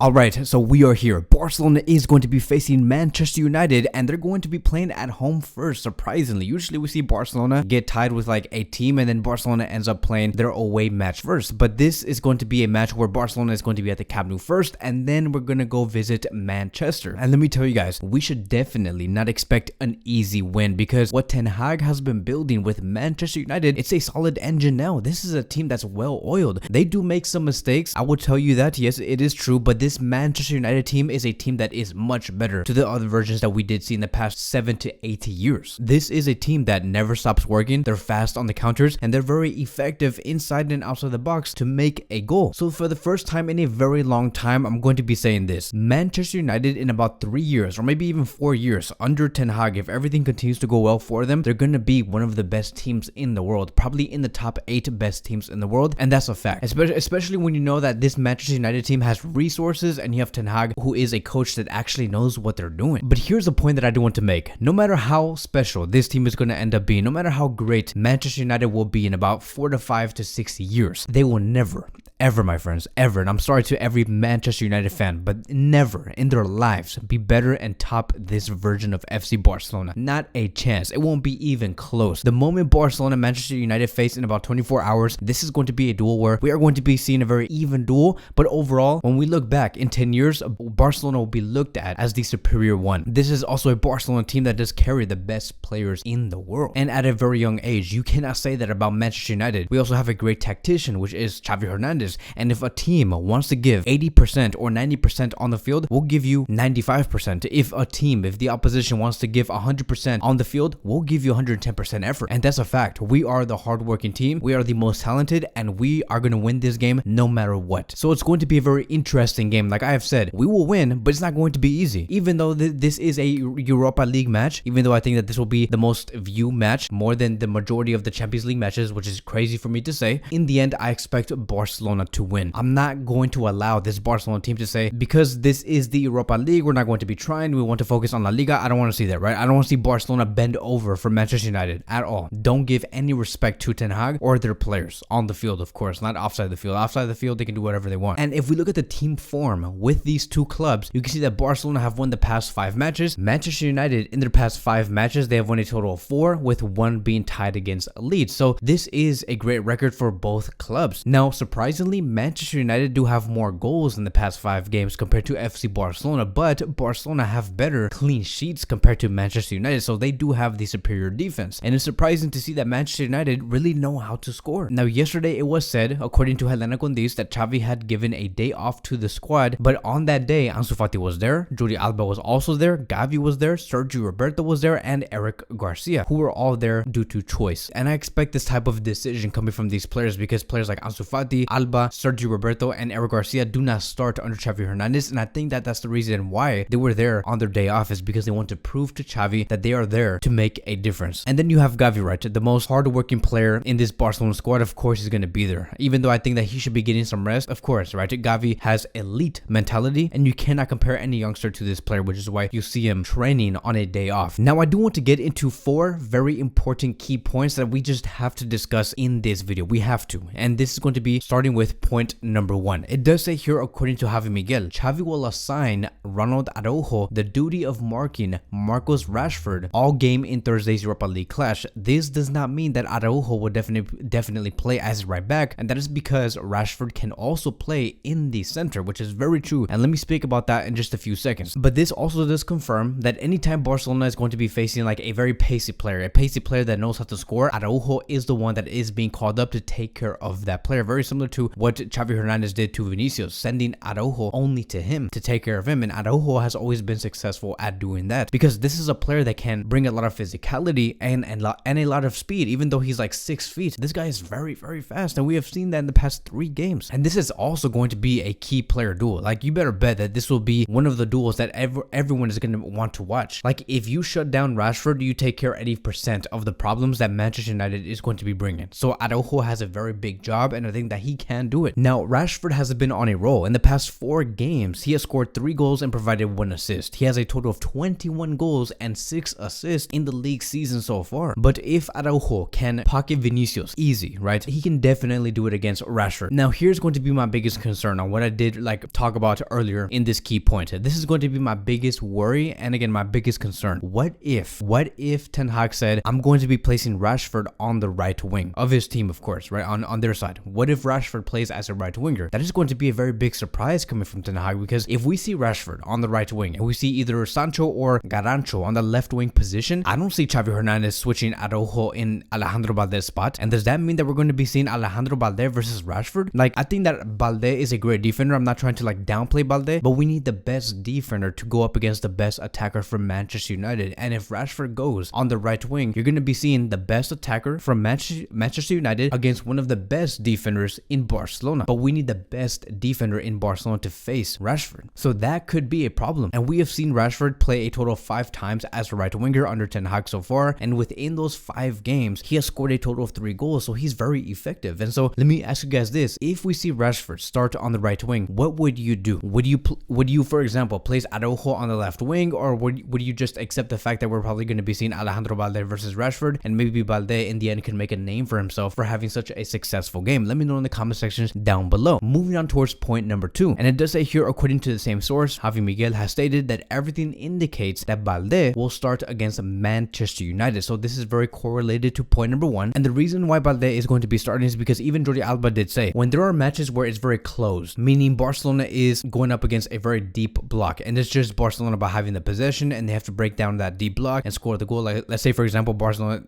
Alright, so we are here. Barcelona is going to be facing Manchester United and they're going to be playing at home first, surprisingly. Usually we see Barcelona get tied with like a team and then Barcelona ends up playing their away match first. But this is going to be a match where Barcelona is going to be at the Camp Nou first and then we're going to go visit Manchester. And let me tell you guys, we should definitely not expect an easy win because what Ten Hag has been building with Manchester United, it's a solid engine now. This is a team that's well oiled. They do make some mistakes. I will tell you that, yes, it is true, but this Manchester United team is a team that is much better to the other versions that we did see in the past 7 to 8 years. This is a team that never stops working. They're fast on the counters and they're very effective inside and outside the box to make a goal. So for the first time in a very long time, I'm going to be saying this. Manchester United in about 3 years or maybe even 4 years under Ten Hag, if everything continues to go well for them, they're going to be one of the best teams in the world, probably in the top 8 best teams in the world. And that's a fact, especially when you know that this Manchester United team has resources and you have Ten Hag, who is a coach that actually knows what they're doing. But here's a point that I do want to make. No matter how special this team is going to end up being, no matter how great Manchester United will be in about 4 to 5 to 6 years, they will never, ever, my friends, ever, and I'm sorry to every Manchester United fan, but never in their lives be better and top this version of FC Barcelona. Not a chance. It won't be even close. The moment Barcelona and Manchester United face in about 24 hours, this is going to be a duel where we are going to be seeing a very even duel, but overall, when we look back in 10 years, Barcelona will be looked at as the superior one. This is also a Barcelona team that does carry the best players in the world. And at a very young age, you cannot say that about Manchester United. We also have a great tactician, which is Xavi Hernandez. And if a team wants to give 80% or 90% on the field, we'll give you 95%. If the opposition wants to give 100% on the field, we'll give you 110% effort. And that's a fact. We are the hardworking team. We are the most talented and we are going to win this game no matter what. So it's going to be a very interesting game. Like I have said, we will win, but it's not going to be easy. Even though this is a Europa League match, even though I think that this will be the most viewed match more than the majority of the Champions League matches, which is crazy for me to say, in the end, I expect Barcelona to win. I'm not going to allow this Barcelona team to say, because this is the Europa League, we're not going to be trying, we want to focus on La Liga. I don't want to see that, right? I don't want to see Barcelona bend over for Manchester United at all. Don't give any respect to Ten Hag or their players on the field, of course, not offside the field. Offside the field, they can do whatever they want. And if we look at the team form with these two clubs, you can see that Barcelona have won the past 5 matches. Manchester United, in their past 5 matches, they have won a total of 4, with 1 being tied against Leeds. So this is a great record for both clubs. Now, surprisingly, Manchester United do have more goals in the past 5 games compared to FC Barcelona, but Barcelona have better clean sheets compared to Manchester United, so they do have the superior defense. And it's surprising to see that Manchester United really know how to score. Now, yesterday it was said, according to Helena Condis, that Xavi had given a day off to the squad, but on that day, Ansu Fati was there, Jordi Alba was also there, Xavi was there, Sergio Roberto was there, and Eric Garcia, who were all there due to choice. And I expect this type of decision coming from these players because players like Ansu Fati, Alba, Sergio Roberto, and Eric Garcia do not start under Xavi Hernandez, and I think that that's the reason why they were there on their day off, is because they want to prove to Xavi that they are there to make a difference. And then you have Xavi, right? The most hardworking player in this Barcelona squad, of course, is going to be there. Even though I think that he should be getting some rest, of course, right? Xavi has elite mentality, and you cannot compare any youngster to this player, which is why you see him training on a day off. Now, I do want to get into 4 very important key points that we just have to discuss in this video. We have to. And this is going to be starting with point number 1. It does say here, according to Javi Miguel, Xavi will assign Ronald Araujo the duty of marking Marcus Rashford all game in Thursday's Europa League clash. This does not mean that Araujo will definitely play as right back, and that is because Rashford can also play in the center, which is very true, and let me speak about that in just a few seconds. But this also does confirm that anytime Barcelona is going to be facing like a very pacey player, that knows how to score, Araujo is the one that is being called up to take care of that player, very similar to what Xavi Hernandez did to Vinicius, sending Araujo only to him to take care of him, and Araujo has always been successful at doing that because this is a player that can bring a lot of physicality and a lot of speed. Even though he's like 6 feet, this guy is very, very fast, and we have seen that in the past 3 games. And this is also going to be a key player duel. Like, you better bet that this will be one of the duels that everyone is going to want to watch. Like, if you shut down Rashford, you take care of 80% of the problems that Manchester United is going to be bringing. So Araujo has a very big job, and I think that he can do it. Now, Rashford has been on a roll. In the past 4 games, he has scored 3 goals and provided 1 assist. He has a total of 21 goals and 6 assists in the league season so far. But if Araujo can pocket Vinicius easy, right, he can definitely do it against Rashford. Now, here's going to be my biggest concern on what I did like talk about earlier in this key point. This is going to be my biggest worry and again my biggest concern. What if Ten Hag said, I'm going to be placing Rashford on the right wing of his team, of course, right, on their side. What if Rashford plays as a right winger? That is going to be a very big surprise coming from Ten Hag, because if we see Rashford on the right wing and we see either Sancho or Garancho on the left wing position, I don't see Xavi Hernandez switching Araujo in Alejandro Balde's spot. And does that mean that we're going to be seeing Alejandro Balde versus Rashford? Like, I think that Balde is a great defender. I'm not trying to like downplay Balde, but we need the best defender to go up against the best attacker from Manchester United. And if Rashford goes on the right wing, you're going to be seeing the best attacker from Manchester United against one of the best defenders in Barcelona. But we need the best defender in Barcelona to face Rashford. So that could be a problem. And we have seen Rashford play a total of 5 times as a right winger under Ten Hag so far. And within those 5 games, he has scored a total of 3 goals. So he's very effective. And so let me ask you guys this. If we see Rashford start on the right wing, what would you do? Would you, for example, place Araujo on the left wing, or would you just accept the fact that we're probably going to be seeing Alejandro Balde versus Rashford, and maybe Balde in the end can make a name for himself for having such a successful game? Let me know in the comment sections down below. Moving on towards point number 2, and it does say here, according to the same source, Javi Miguel has stated that everything indicates that Balde will start against Manchester United. So this is very correlated to point number 1, and the reason why Balde is going to be starting is because even Jordi Alba did say, when there are matches where it's very close, meaning Barcelona is going up against a very deep block, and it's just Barcelona by having the possession and they have to break down that deep block and score the goal. Like, let's say for example, Barcelona,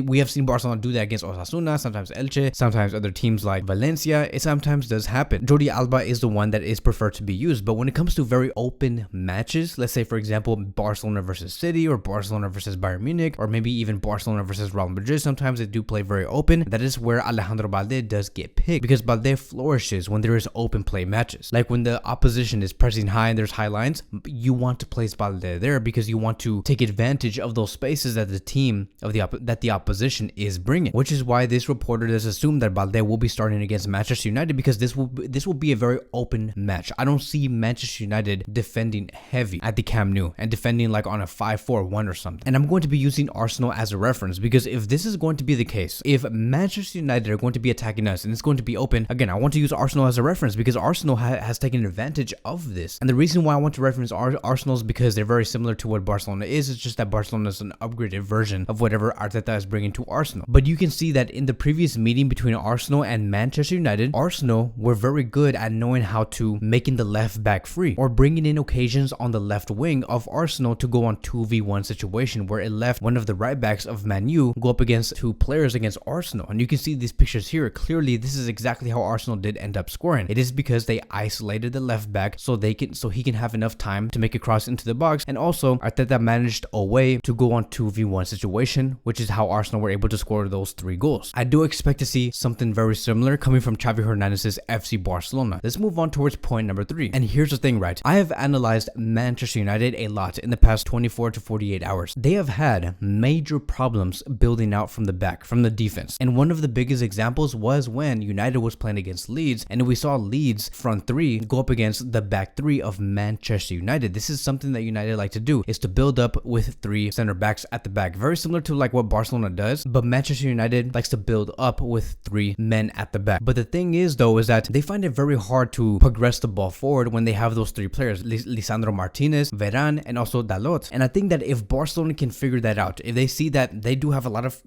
we have seen Barcelona do that against Osasuna, sometimes Elche, sometimes other teams like Valencia. It sometimes does happen. Jordi Alba is the one that is preferred to be used, but when it comes to very open matches, let's say for example Barcelona versus City, or Barcelona versus Bayern Munich, or maybe even Barcelona versus Real Madrid, sometimes they do play very open. That is where Alejandro Balde does get picked, because Balde flourishes when there is open play matches. Like when the opposition is pressing high and there's high lines, you want to place Balde there because you want to take advantage of those spaces that the team of the opposition is bringing. Which is why this reporter does assume that Balde will be starting against Manchester United, because this will be a very open match. I don't see Manchester United defending heavy at the Camp Nou and defending like on a 5-4-1 or something. And I'm going to be using Arsenal as a reference, because if this is going to be the case, if Manchester United are going to be attacking us and it's going to be open, again, I want to use Arsenal as a reference because Arsenal has taken advantage of this. And the reason why I want to reference Arsenal is because they're very similar to what Barcelona is. It's just that Barcelona is an upgraded version of whatever Arteta is bringing to Arsenal. But you can see that in the previous meeting between Arsenal and Manchester United, Arsenal were very good at knowing how to making the left back free, or bringing in occasions on the left wing of Arsenal to go on 2v1 situation where it left one of the right backs of Man U go up against 2 players against Arsenal. And you can see these pictures here. Clearly, this is exactly how Arsenal did end up scoring. It is because they isolated the left back so he can have enough time to make a cross into the box. And also Arteta managed away to go on 2v1 situation, which is how Arsenal were able to score those 3 goals. I do expect to see something very similar coming from Xavi Hernandez's FC Barcelona. Let's move on towards point number 3. And here's the thing, right? I have analyzed Manchester United a lot in the past 24 to 48 hours. They have had major problems building out from the back, from the defense. And one of the biggest examples was when United was playing against Leeds, and we saw Leeds front 3 go up against the back 3 of Manchester United. This is something that United like to do, is to build up with 3 center backs at the back. Very similar to like what Barcelona does, but Manchester United likes to build up with 3 men at the back. But the thing is though, is that they find it very hard to progress the ball forward when they have those 3 players, Lisandro Martinez, Varane, and also Dalot. And I think that if Barcelona can figure that out, if they see that they do have a lot of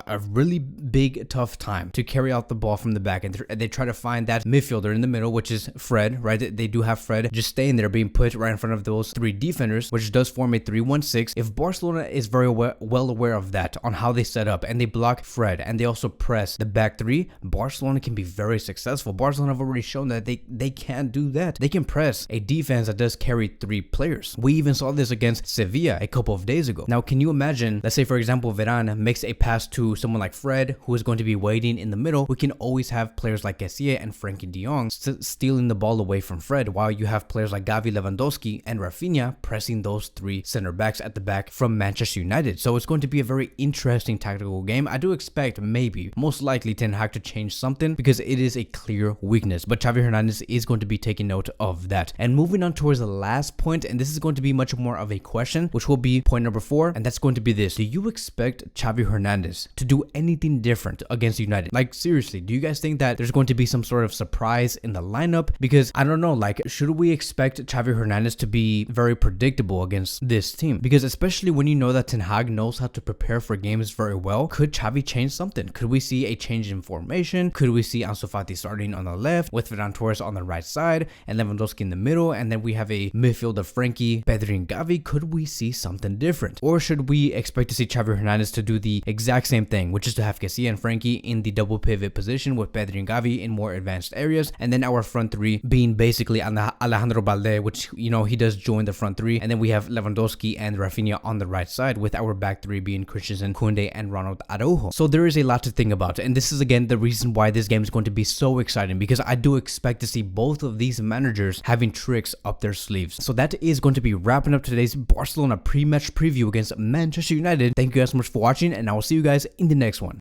a really big tough time to carry out the ball from the back, and they try to find that midfielder in the middle, which is Fred, right? They do have Fred just staying there, being put right in front of those 3 defenders, which does form a 3-1-6. If Barcelona is very well aware of that, on how they set up and they block Fred and they also press the back 3, Barcelona can be very successful. Barcelona have already shown that they can do that. They can press a defense that does carry 3 players. We even saw this against Sevilla a couple of days ago. Now, can you imagine, let's say for example Varane makes a pass to someone like Fred, who is going to be waiting in the middle. We can always have players like Kessie and Frankie de Jong stealing the ball away from Fred, while you have players like Gavi, Lewandowski, and Rafinha pressing those 3 center backs at the back from Manchester United. So it's going to be a very interesting tactical game. I do expect, maybe, most likely, Ten Hag to change something, because it is a clear weakness. But Xavi Hernandez is going to be taking note of that. And moving on towards the last point, and this is going to be much more of a question, which will be point number 4, and that's going to be this. Do you expect Xavi Hernandez to do anything different against United? Like, seriously, do you guys think that there's going to be some sort of surprise in the lineup? Because because I don't know, like, should we expect Xavi Hernandez to be very predictable against this team? Because especially when you know that Ten Hag knows how to prepare for games very well, could Xavi change something? Could we see a change in formation? Could we see Ansu Fati starting on the left with Ferran Torres on the right side and Lewandowski in the middle, and then we have a midfield of Frenkie, Pedri, and Gavi? Could we see something different? Or should we expect to see Xavi Hernandez to do the exact same thing, which is to have Kessie and Frenkie in the double pivot position with Pedri and Gavi in more advanced areas, and then our front three being basically Alejandro Balde, which, you know, he does join the front three, and then we have Lewandowski and Rafinha on the right side, with our back three being Christensen, Koundé, and Ronald Araujo. So there is a lot to think about, and this is again the reason why this game is going to be so exciting, because I do expect to see both of these managers having tricks up their sleeves. So that is going to be wrapping up today's Barcelona pre-match preview against Manchester United. Thank you guys so much for watching, and I will see you guys in the next one.